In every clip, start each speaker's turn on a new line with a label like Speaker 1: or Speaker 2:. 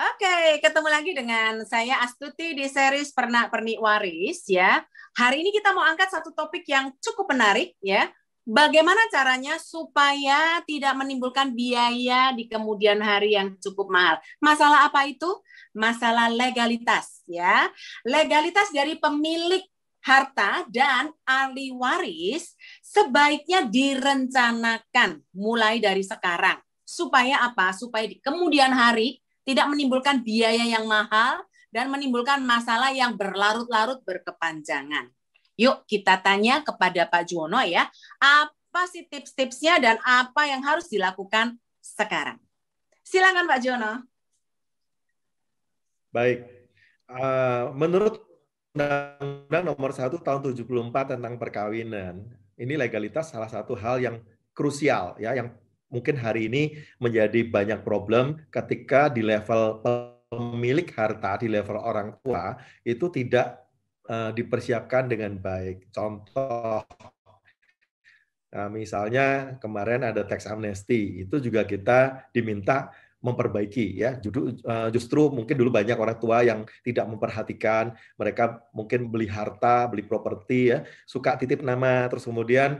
Speaker 1: Oke, ketemu lagi dengan saya Astuti di series Pernak Pernik Waris ya. Hari ini kita mau angkat satu topik yang cukup menarik ya. Bagaimana caranya supaya tidak menimbulkan biaya di kemudian hari yang cukup mahal? Masalah apa itu? Masalah legalitas ya. Legalitas dari pemilik harta dan ahli waris sebaiknya direncanakan mulai dari sekarang. Supaya apa? Supaya di kemudian hari tidak menimbulkan biaya yang mahal dan menimbulkan masalah yang berlarut-larut berkepanjangan. Yuk kita tanya kepada Pak Juwono ya, apa sih tips-tipsnya dan apa yang harus dilakukan sekarang? Silakan Pak Juwono.
Speaker 2: Baik, menurut Undang-Undang Nomor 1 Tahun 74 tentang perkawinan, ini legalitas salah satu hal yang krusial ya, yang mungkin hari ini menjadi banyak problem ketika di level pemilik harta, di level orang tua itu tidak dipersiapkan dengan baik. Contoh, misalnya kemarin ada tax amnesty, itu juga kita diminta memperbaiki ya. Justru mungkin dulu banyak orang tua yang tidak memperhatikan, mereka mungkin beli harta, beli properti ya, suka titip nama, terus kemudian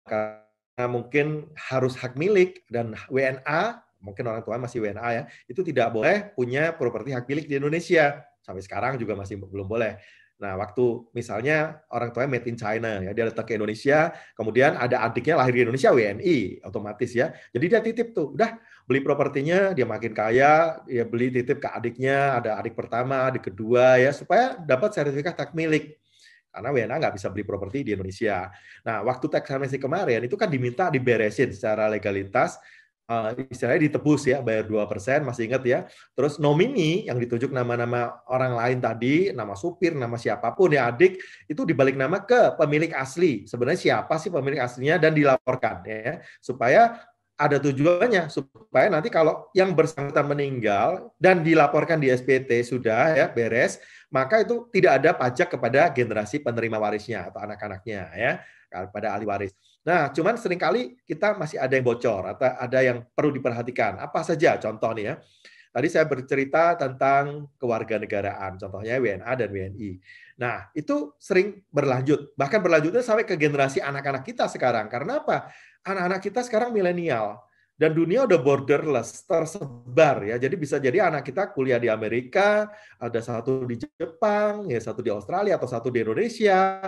Speaker 2: karena mungkin harus hak milik dan WNA, mungkin orang tua masih WNA ya, itu tidak boleh punya properti hak milik di Indonesia. Sampai sekarang juga masih belum boleh. Nah, waktu misalnya orang tuanya made in China, ya dia datang ke Indonesia, kemudian ada adiknya lahir di Indonesia, WNI, otomatis ya. Jadi dia titip tuh, udah beli propertinya, dia makin kaya, dia beli titip ke adiknya, ada adik pertama, adik kedua ya, supaya dapat sertifikat hak milik. Karena WNA nggak bisa beli properti di Indonesia. Nah, waktu tax amnesty kemarin itu kan diminta diberesin secara legalitas, istilahnya ditebus ya, bayar 2%, masih ingat ya. Terus nomini yang ditunjuk nama-nama orang lain tadi, nama supir, nama siapapun ya adik, itu dibalik nama ke pemilik asli. Sebenarnya siapa sih pemilik aslinya dan dilaporkan ya, supaya ada tujuannya, supaya nanti kalau yang bersangkutan meninggal dan dilaporkan di SPT sudah ya beres, maka itu tidak ada pajak kepada generasi penerima warisnya atau anak-anaknya ya, pada ahli waris. Nah, cuman seringkali kita masih ada yang bocor atau ada yang perlu diperhatikan. Apa saja contoh nih ya. Tadi saya bercerita tentang kewarganegaraan, contohnya WNA dan WNI. Nah, itu sering berlanjut, bahkan berlanjutnya sampai ke generasi anak-anak kita sekarang. Karena apa? Anak-anak kita sekarang milenial. Dan dunia udah borderless, tersebar ya. Jadi bisa jadi anak kita kuliah di Amerika, ada satu di Jepang, ya satu di Australia atau satu di Indonesia.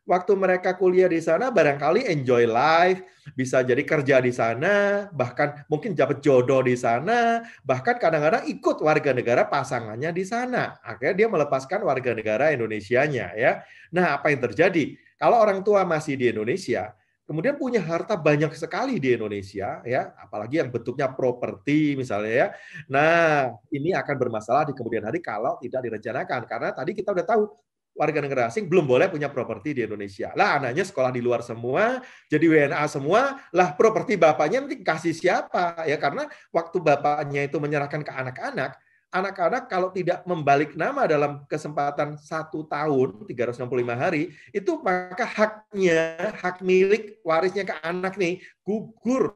Speaker 2: Waktu mereka kuliah di sana barangkali enjoy life, bisa jadi kerja di sana, bahkan mungkin dapat jodoh di sana, bahkan kadang-kadang ikut warga negara pasangannya di sana. Akhirnya dia melepaskan warga negara Indonesianya ya. Nah, apa yang terjadi? Kalau orang tua masih di Indonesia, kemudian punya harta banyak sekali di Indonesia ya, apalagi yang bentuknya properti misalnya ya. Nah, ini akan bermasalah di kemudian hari kalau tidak direncanakan, karena tadi kita udah tahu warga negara asing belum boleh punya properti di Indonesia. Lah anaknya sekolah di luar semua, jadi WNA semua, lah properti bapaknya nanti kasih siapa? Ya karena waktu bapaknya itu menyerahkan ke anak-anak, anak-anak kalau tidak membalik nama dalam kesempatan 1 tahun, 365 hari, itu maka haknya, hak milik warisnya ke anak nih, gugur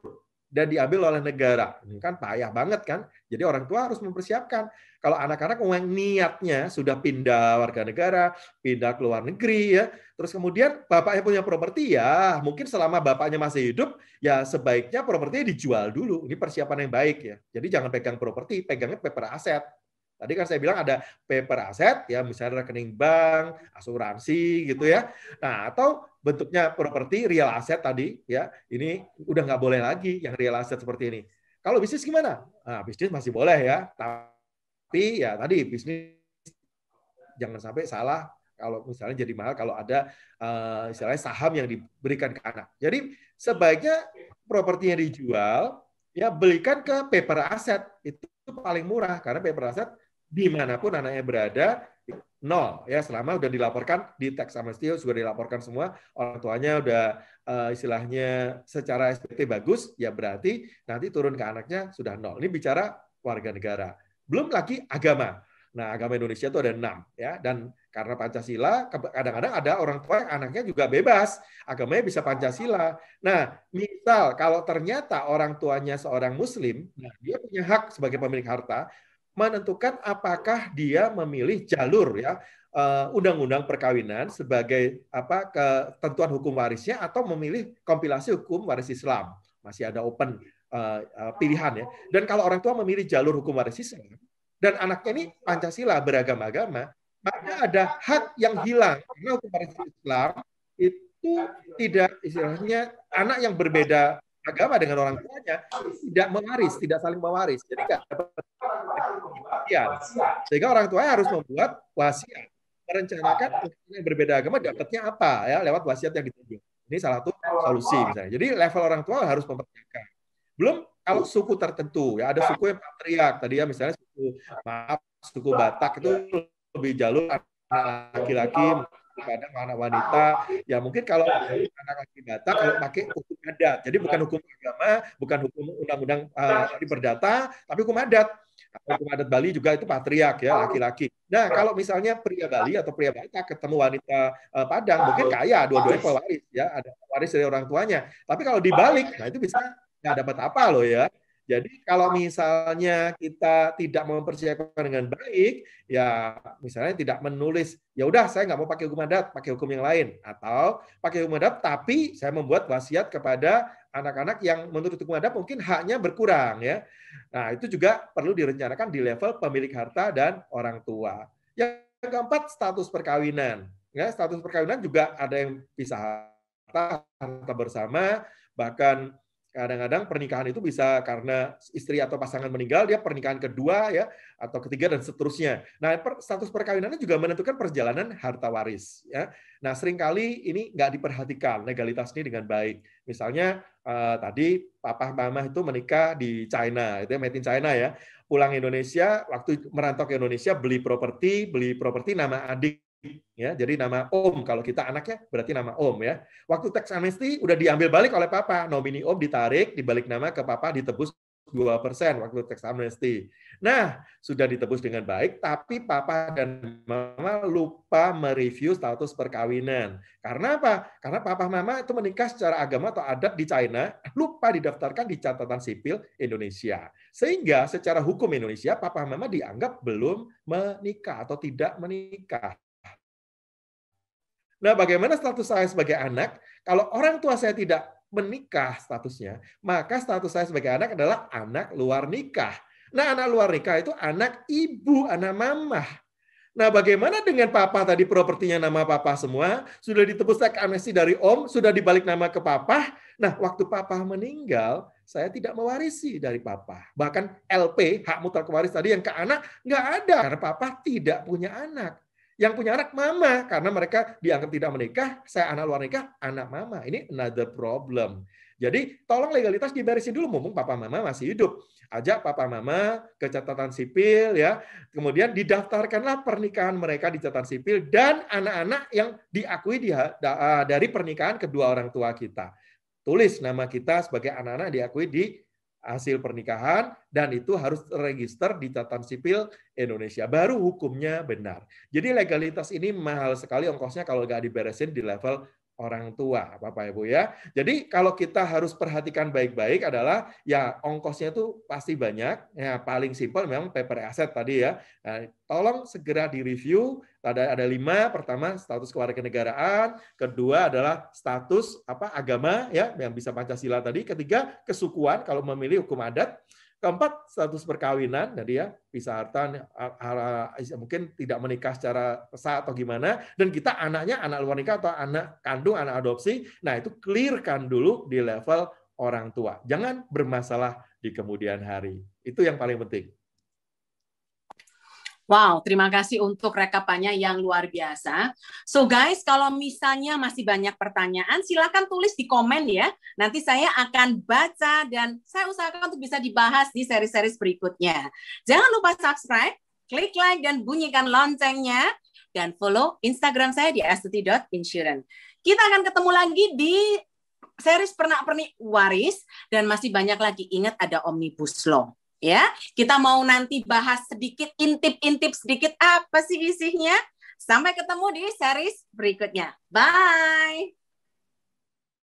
Speaker 2: dan diambil oleh negara. Ini kan payah banget kan? Jadi orang tua harus mempersiapkan. Kalau anak-anak yang niatnya sudah pindah warga negara, pindah ke luar negeri ya, terus kemudian bapaknya punya properti ya, mungkin selama bapaknya masih hidup ya sebaiknya propertinya dijual dulu. Ini persiapan yang baik ya. Jadi jangan pegang properti, pegangnya paper aset. Tadi kan saya bilang ada paper aset ya, misalnya rekening bank, asuransi gitu ya. Nah, atau bentuknya properti real asset tadi ya. Ini udah nggak boleh lagi yang real asset seperti ini. Kalau bisnis gimana? Nah, bisnis masih boleh ya. Tapi ya tadi bisnis jangan sampai salah kalau misalnya jadi mahal kalau ada istilahnya saham yang diberikan ke anak. Jadi sebaiknya propertinya dijual, ya belikan ke paper aset. Itu paling murah karena paper aset dimanapun anaknya berada nol ya selama udah dilaporkan di tax amnesty sudah dilaporkan semua orang tuanya udah istilahnya secara SPT bagus ya berarti nanti turun ke anaknya sudah nol. Ini bicara warga negara. Belum lagi agama. Nah, agama Indonesia itu ada 6 ya, dan karena Pancasila kadang-kadang ada orang tua yang anaknya juga bebas, agamanya bisa Pancasila. Nah, misal kalau ternyata orang tuanya seorang Muslim, nah dia punya hak sebagai pemilik harta menentukan apakah dia memilih jalur ya undang-undang perkawinan sebagai apa ketentuan hukum warisnya atau memilih kompilasi hukum waris Islam. Masih ada open pilihan ya. Dan kalau orang tua memilih jalur hukum waris Islam dan anaknya ini Pancasila beragama-agama, maka ada hak yang hilang karena hukum waris Islam itu tidak istilahnya anak yang berbeda agama dengan orang tuanya tidak mewaris, tidak saling mewaris. Jadi nggak dapat wasiat. Sehingga orang tua harus membuat wasiat, merencanakan yang berbeda agama dapatnya apa ya lewat wasiat yang ditunjuk. Ini salah satu solusi misalnya. Jadi level orang tua harus memperhatikan. Belum kalau suku tertentu ya ada suku yang patriark tadi ya misalnya suku Batak itu lebih jalur anak laki-laki kadang anak wanita ya mungkin kalau anak laki Batak kalau pakai hukum adat jadi bukan hukum agama bukan hukum undang-undang perdata tapi hukum adat. Hukum adat Bali juga itu patriark ya laki-laki. Nah kalau misalnya pria Bali atau pria Batak ketemu wanita Padang mungkin kaya dua-duanya pewaris ya ada waris dari orang tuanya. Tapi kalau dibalik nah itu bisa nggak dapat apa loh ya. Jadi kalau misalnya kita tidak mempersiapkan dengan baik, ya misalnya tidak menulis, ya udah saya nggak mau pakai hukum adat, pakai hukum yang lain, atau pakai hukum adat, tapi saya membuat wasiat kepada anak-anak yang menurut hukum adat mungkin haknya berkurang ya. Nah itu juga perlu direncanakan di level pemilik harta dan orang tua. Yang keempat status perkawinan. Ya status perkawinan juga ada yang pisah harta bersama, bahkan kadang-kadang pernikahan itu bisa karena istri atau pasangan meninggal, dia pernikahan kedua ya atau ketiga dan seterusnya. Nah, status perkawinannya juga menentukan perjalanan harta waris ya. Nah, seringkali ini nggak diperhatikan legalitas ini dengan baik. Misalnya tadi papa mama itu menikah di China, itu made in China ya. Pulang Indonesia, waktu merantau ke Indonesia beli properti nama adik. Ya, jadi nama Om kalau kita anaknya berarti nama Om ya. Waktu tax amnesty udah diambil balik oleh papa, nomini Om ditarik, dibalik nama ke papa ditebus 2% waktu tax amnesty. Nah, sudah ditebus dengan baik, tapi papa dan mama lupa mereview status perkawinan. Karena apa? Karena papa mama itu menikah secara agama atau adat di China, lupa didaftarkan di catatan sipil Indonesia. Sehingga secara hukum Indonesia, papa mama dianggap belum menikah atau tidak menikah. Nah, bagaimana status saya sebagai anak? Kalau orang tua saya tidak menikah statusnya, maka status saya sebagai anak adalah anak luar nikah. Nah, anak luar nikah itu anak ibu, anak mama. Nah, bagaimana dengan papa tadi propertinya nama papa semua, sudah ditebus tax amnesty dari Om, sudah dibalik nama ke papa. Nah, waktu papa meninggal, saya tidak mewarisi dari papa. Bahkan LP, hak mutlak waris tadi yang ke anak, nggak ada. Karena papa tidak punya anak. Yang punya anak mama, karena mereka dianggap tidak menikah, saya anak luar nikah, anak mama. Ini another problem. Jadi tolong legalitas diberesin dulu, mumpung papa mama masih hidup. Ajak papa mama ke catatan sipil ya. Kemudian didaftarkanlah pernikahan mereka di catatan sipil dan anak-anak yang diakui dari pernikahan kedua orang tua kita. Tulis nama kita sebagai anak-anak diakui di hasil pernikahan dan itu harus terregister di catatan sipil Indonesia. Baru hukumnya benar. Jadi legalitas ini mahal sekali ongkosnya kalau nggak diberesin di level orang tua, Bapak Ibu ya. Jadi kalau kita harus perhatikan baik-baik adalah ya ongkosnya itu pasti banyak. Ya paling simpel memang paper asset tadi ya. Nah, tolong segera direview. Ada 5. Pertama status kewarganegaraan, kedua adalah status agama ya yang bisa Pancasila tadi, ketiga kesukuan kalau memilih hukum adat. Keempat, status perkawinan, jadi ya pisah harta mungkin tidak menikah secara sah atau gimana, dan kita anaknya anak luar nikah atau anak kandung, anak adopsi, nah itu clearkan dulu di level orang tua. Jangan bermasalah di kemudian hari. Itu yang paling penting.
Speaker 1: Wow, terima kasih untuk rekapannya yang luar biasa. So guys, kalau misalnya masih banyak pertanyaan, silakan tulis di komen ya. Nanti saya akan baca dan saya usahakan untuk bisa dibahas di seri-seri berikutnya. Jangan lupa subscribe, klik like, dan bunyikan loncengnya. Dan follow Instagram saya di astuti.insurance. Kita akan ketemu lagi di seri Pernak-Pernik Waris. Dan masih banyak lagi. Ingat ada Omnibus Law. Ya, kita mau nanti bahas sedikit, intip-intip sedikit apa sih isinya. Sampai ketemu di series berikutnya. Bye.